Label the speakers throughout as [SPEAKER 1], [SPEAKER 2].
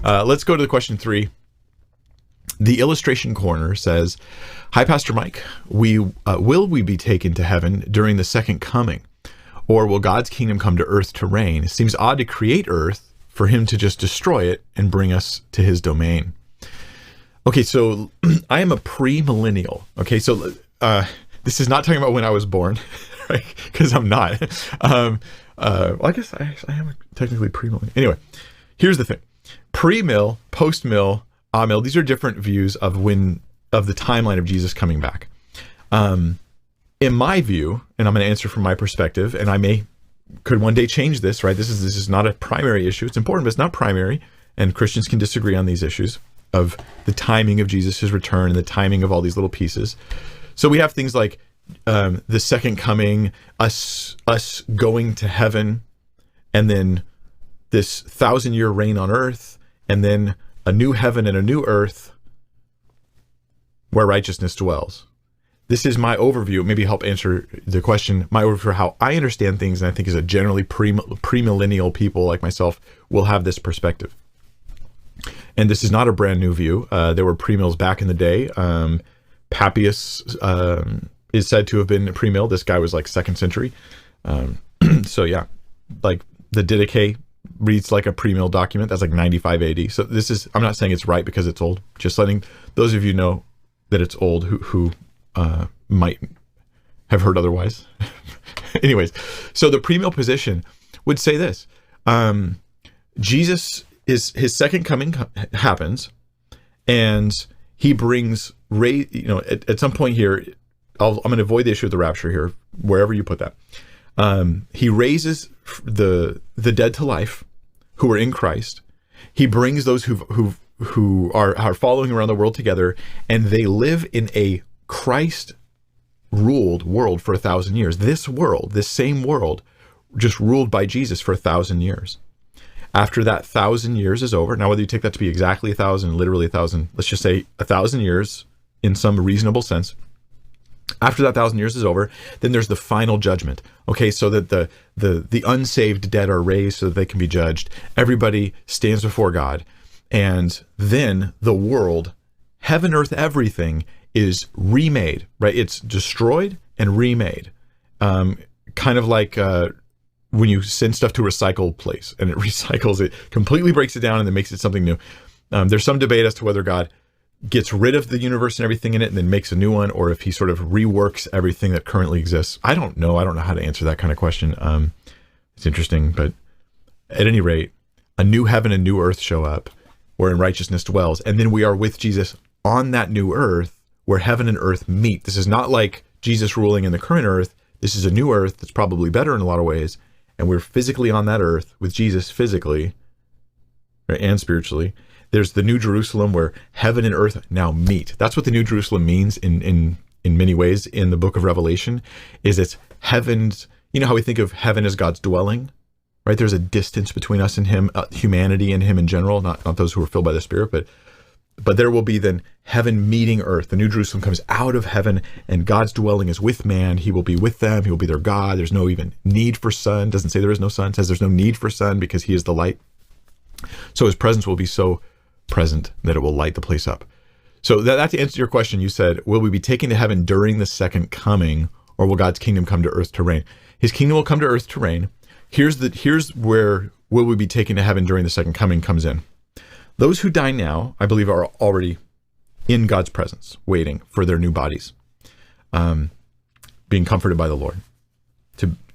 [SPEAKER 1] Let's go to the question 3. The illustration corner says, "Hi, Pastor Mike. Will we be taken to heaven during the second coming, or will God's kingdom come to earth to reign? It seems odd to create earth for him to just destroy it and bring us to his domain." Okay, so I am a premillennial. Okay, so this is not talking about when I was born, right? Because I'm not. Well, I guess I am technically premillennial. Anyway, here's the thing: pre-mill, post-mill, mill. These are different views of the timeline of Jesus coming back. In my view, and I'm going to answer from my perspective, and I could one day change this, right? This is not a primary issue. It's important, but it's not primary, and Christians can disagree on these issues of the timing of Jesus' return and the timing of all these little pieces. So we have things like the second coming, us going to heaven, and then this 1,000-year reign on earth, and then a new heaven and a new earth where righteousness dwells. This is my overview, maybe help answer the question, my overview for how I understand things, and I think is a generally premillennial people like myself will have this perspective. And this is not a brand new view. There were premills back in the day. Papias is said to have been a premill. This guy was like 2nd century. So yeah, like the Didache reads like a premill document. That's like 95 AD. So I'm not saying it's right because it's old. Just letting those of you know that it's old who might have heard otherwise. Anyways, so the premill position would say this: Jesus his second coming happens, and he brings at some point here. I'm going to avoid the issue of the rapture here, wherever you put that. He raises the dead to life, who are in Christ. He brings those who are following around the world together, and they live in a Christ-ruled world for 1,000 years. This same world, just ruled by Jesus for 1,000 years. After that 1,000 years is over, now whether you take that to be exactly 1,000, literally 1,000, let's just say 1,000 years in some reasonable sense. After that 1,000 years is over, then there's the final judgment. Okay, so that the unsaved dead are raised so that they can be judged. Everybody stands before God, and then the world, heaven, earth, everything is remade. Right? It's destroyed and remade. Kind of like when you send stuff to a recycle place and it recycles it, completely breaks it down and then makes it something new. There's some debate as to whether God gets rid of the universe and everything in it and then makes a new one, or if he sort of reworks everything that currently exists. I don't know how to answer that kind of question. It's interesting, but at any rate, a new heaven and new earth show up wherein righteousness dwells, and then we are with Jesus on that new earth where heaven and earth meet. This is not like Jesus ruling in the current earth. This is a new earth that's probably better in a lot of ways, and we're physically on that earth with Jesus physically, right, and spiritually. There's the New Jerusalem where heaven and earth now meet. That's what the New Jerusalem means in many ways in the book of Revelation, is it's heaven's, you know how we think of heaven as God's dwelling, right? There's a distance between us and him, humanity and him in general, not those who are filled by the Spirit, but there will be then heaven meeting earth. The New Jerusalem comes out of heaven, and God's dwelling is with man. He will be with them. He will be their God. There's no even need for sun. Doesn't say there is no sun. It says there's no need for sun because he is the light. So his presence will be so present that it will light the place up. So that to answer your question, you said, will we be taken to heaven during the second coming, or will God's kingdom come to earth to reign? His kingdom will come to earth to reign. Here's where will we be taken to heaven during the second coming comes in. Those who die now, I believe, are already in God's presence, waiting for their new bodies, being comforted by the Lord.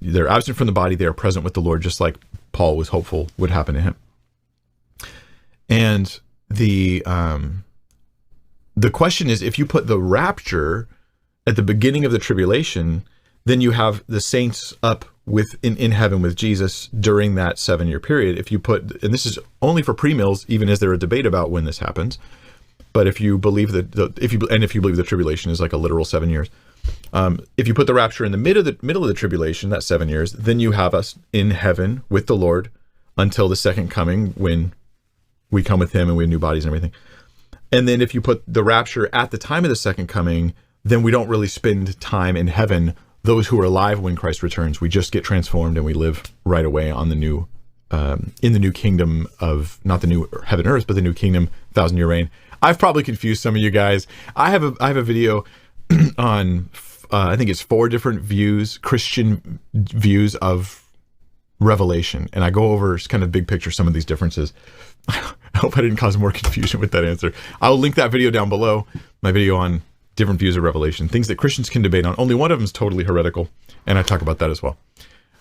[SPEAKER 1] They're absent from the body, they are present with the Lord, just like Paul was hopeful would happen to him. And the question is, if you put the rapture at the beginning of the tribulation, then you have the saints up in heaven with Jesus during that 7-year period. If you put, and this is only for premills, even as there a debate about when this happens, but if you believe if you believe the tribulation is like a literal 7 years, if you put the rapture in the middle of the tribulation, that 7 years, then you have us in heaven with the Lord until the second coming, when we come with him and we have new bodies and everything. And then if you put the rapture at the time of the second coming, then we don't really spend time in heaven, those who are alive when Christ returns. We just get transformed and we live right away on the new in the new kingdom of, not the new heaven and earth, but the new kingdom, 1,000-year reign. I've probably confused some of you guys. I have a video on I think it's 4 different views, Christian views of Revelation, and I go over kind of big picture some of these differences. I hope I didn't cause more confusion with that answer. I'll link that video down below, my video on different views of Revelation, things that Christians can debate on. Only one of them is totally heretical, and I talk about that as well.